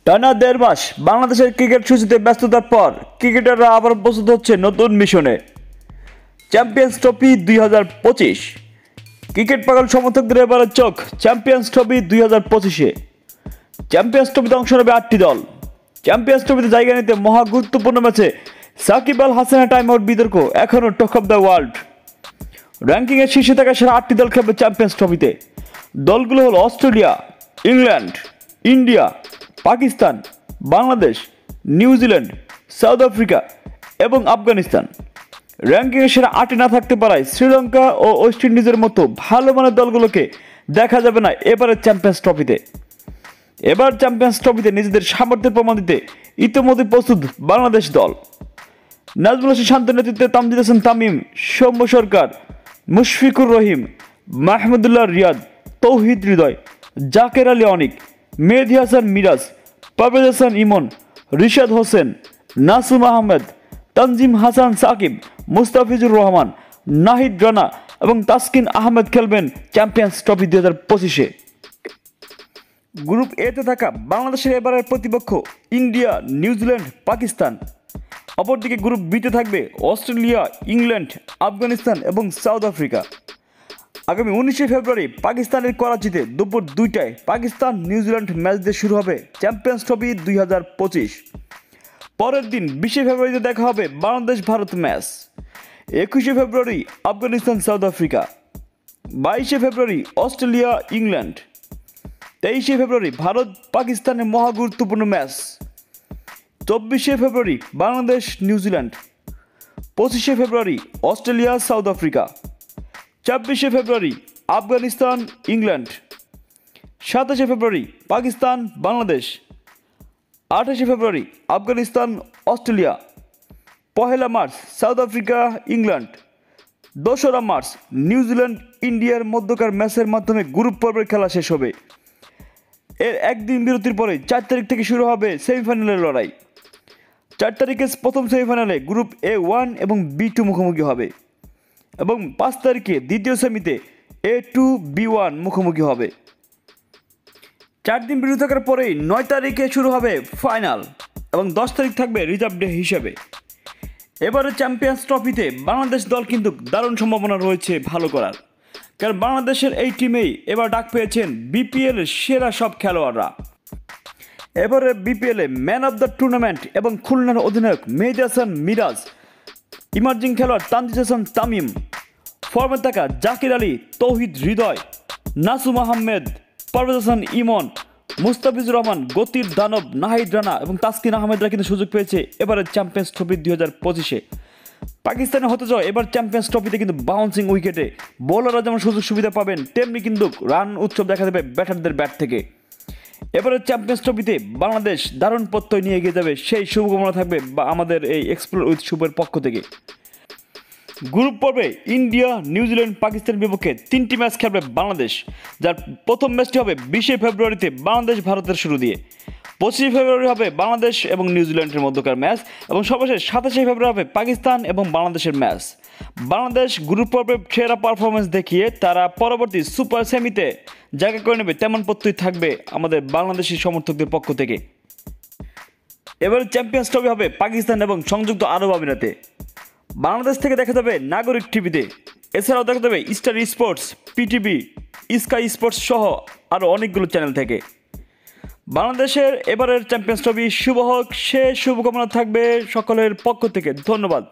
টানা ১.৫ মাস বাংলাদেশের ক্রিকেট সূচিতে ব্যস্ততার পর ক্রিকেটাররা আবার প্রস্তুত হচ্ছে নতুন মিশনে। Champions trophy ২০২৫। ক্রিকেট পাগল সমর্থকদের এবারে চোখ চ্যাম্পিয়ন্স ট্রফি ২০২৫-এ। চ্যাম্পিয়ন্স ট্রফিতে অংশ নেবে ৮টি দল। চ্যাম্পিয়ন্স ট্রফিতে জায়গা নিতে মহা গুরুত্বপূর্ণ ম্যাচে সাকিব আল হাসানের টাইম আউট বিতর্ক এখনও টক অফ দ্য ওয়ার্ল্ড। র্যাঙ্কিংয়ের শীর্ষে থাকা সেরা ৮টি দল খেলবে চ্যাম্পিয়ন্স ট্রফিতে। দলগুলো হলো Australia, England, India, Pakistan, Bangladesh, New Zealand, south Africa এবং আফগানিস্তান। র্যাঙ্কিংয়ে সেরা ৮-এ না থাকতে পারায় শ্রীলঙ্কা ও ওয়েস্ট ইন্ডিজের মতো ভালো মানের দলগুলোকে দেখা যাবে না এবারের চ্যাম্পিয়ন্স ট্রফিতে। এবার চ্যাম্পিয়ন্স ট্রফিতে নিজেদের সামর্থ্যের প্রমাণ দিতে ইতিমধ্যে প্রস্তুত বাংলাদেশ দল। নাজমুল হোসেন শান্তর নেতৃত্বে তামজিদ হাসান তামিম, সৌম্য সরকার, মুশফিকুর রহিম, মাহমুদুল্লাহ রিয়াদ, তৌহিদ হৃদয়, জাকের আলী অনিক, মেহেদী হাসান মিরাজ, পারভেজ হাসান ইমন, রিশাদ হোসেন, নাসুম আহমেদ, তানজিম হাসান সাকিব, মুস্তাফিজুর রহমান, নাহিদ রানা এবং তাসকিন আহমেদ খেলবেন চ্যাম্পিয়ন্স ট্রফি ২০২৫-এ। গ্রুপ এতে থাকা বাংলাদেশের এবারের প্রতিপক্ষ ইন্ডিয়া, নিউজিল্যান্ড, পাকিস্তান। অপরদিকে গ্রুপ বিতে থাকবে অস্ট্রেলিয়া, ইংল্যান্ড, আফগানিস্তান এবং সাউথ আফ্রিকা। আগামী ১৯শে ফেব্রুয়ারি পাকিস্তানের করাচিতে দুপুর ২টায় পাকিস্তান নিউজিল্যান্ড ম্যাচ দিয়ে শুরু হবে চ্যাম্পিয়ন্স ট্রফি ২০২৫। পরের দিন ২০শে ফেব্রুয়ারিতে দেখা হবে বাংলাদেশ ভারত ম্যাচ। ২১শে ফেব্রুয়ারি আফগানিস্তান সাউথ আফ্রিকা। ২২শে ফেব্রুয়ারি অস্ট্রেলিয়া ইংল্যান্ড। ২৩শে ফেব্রুয়ারি ভারত পাকিস্তানের মহা গুরুত্বপূর্ণ ম্যাচ। ২৪শে ফেব্রুয়ারি বাংলাদেশ নিউজিল্যান্ড। ২৫শে ফেব্রুয়ারি অস্ট্রেলিয়া সাউথ আফ্রিকা। ২৬শে ফেব্রুয়ারি আফগানিস্তান ইংল্যান্ড। ২৭শে ফেব্রুয়ারি পাকিস্তান বাংলাদেশ। ২৮শে ফেব্রুয়ারি আফগানিস্তান অস্ট্রেলিয়া। ১লা মার্চ সাউথ আফ্রিকা ইংল্যান্ড। ২রা মার্চ নিউজিল্যান্ড ইন্ডিয়ার মধ্যকার ম্যাচের মাধ্যমে গ্রুপ পর্বের খেলা শেষ হবে। এর একদিন বিরতির পরে ৪ তারিখ থেকে শুরু হবে সেমিফাইনালের লড়াই। ৪ তারিখে প্রথম সেমিফাইনালে গ্রুপ A1 এবং B2 মুখোমুখি হবে এবং ৫ তারিখে দ্বিতীয় সেমিতে A2, B1 মুখোমুখি হবে। ৪ দিন বিরতি থাকার পরেই ৯ তারিখে শুরু হবে ফাইনাল এবং ১০ তারিখ থাকবে রিজার্ভ ডে হিসেবে। এবারে চ্যাম্পিয়ন্স ট্রফিতে বাংলাদেশ দল কিন্তু দারুণ সম্ভাবনা রয়েছে ভালো করার, কারণ বাংলাদেশের এই টিমেই এবার ডাক পেয়েছেন বিপিএলের সেরা সব খেলোয়াড়রা। এবারে বিপিএলে ম্যান অফ দ্য টুর্নামেন্ট এবং খুলনার অধিনায়ক মেহেদী হাসান মিরাজ, ইমার্জিং খেলোয়াড় তানজিদ হাসান তামিম, ফর্মে থাকা জাকির আলী, তৌহিদ হৃদয়, নাসুম আহমেদ, পারভেজ হাসান ইমন, মুস্তাফিজুর রহমান, গতির দানব নাহিদ রানা এবং তাসকিন আহমেদরা কিন্তু সুযোগ পেয়েছে এবারের চ্যাম্পিয়ন্স ট্রফি ২০২৫-এ। পাকিস্তানে হতে যাওয়া এবার চ্যাম্পিয়ন্স ট্রফিতে কিন্তু বাউন্সিং উইকেটে বোলাররা যেমন সুযোগ সুবিধা পাবেন, তেমনি কিন্তু রান উৎসব দেখা দেবে ব্যাটারদের ব্যাট থেকে। এবারের চ্যাম্পিয়ন্স ট্রফিতে বাংলাদেশ দারুণ প্রত্যয় নিয়ে এগিয়ে যাবে, সেই শুভকামনা থাকবে বা আমাদের এই এক্সপ্লোর উইথ শুভের পক্ষ থেকে। গ্রুপ পর্বে ইন্ডিয়া, নিউজিল্যান্ড, পাকিস্তানের বিপক্ষে ৩টি ম্যাচ খেলবে বাংলাদেশ, যার প্রথম ম্যাচটি হবে ২০শে ফেব্রুয়ারিতে বাংলাদেশ ভারতের শুরু দিয়ে। ২৫শে ফেব্রুয়ারি হবে বাংলাদেশ এবং নিউজিল্যান্ডের মধ্যকার ম্যাচ এবং সর্বশেষ ২৭শে ফেব্রুয়ারি হবে পাকিস্তান এবং বাংলাদেশের ম্যাচ। বাংলাদেশ গ্রুপ পর্বে সেরা পারফরমেন্স দেখিয়ে তারা পরবর্তী সুপার সেমিতে জায়গা করে নেবে, তেমন প্রত্যয় থাকবে আমাদের বাংলাদেশি সমর্থকদের পক্ষ থেকে। এবার চ্যাম্পিয়ন্স ট্রফি হবে পাকিস্তান এবং সংযুক্ত আরব আমিরাতে। বাংলাদেশ থেকে দেখা যাবে নাগরিক টিভিতে, এছাড়াও দেখা যাবে star sports, PTV, sky sports সহ আরও অনেকগুলো চ্যানেল থেকে। বাংলাদেশের এবারের চ্যাম্পিয়ন্স ট্রফি শুভ হোক, সে শুভকামনা থাকবে সকলের পক্ষ থেকে। ধন্যবাদ।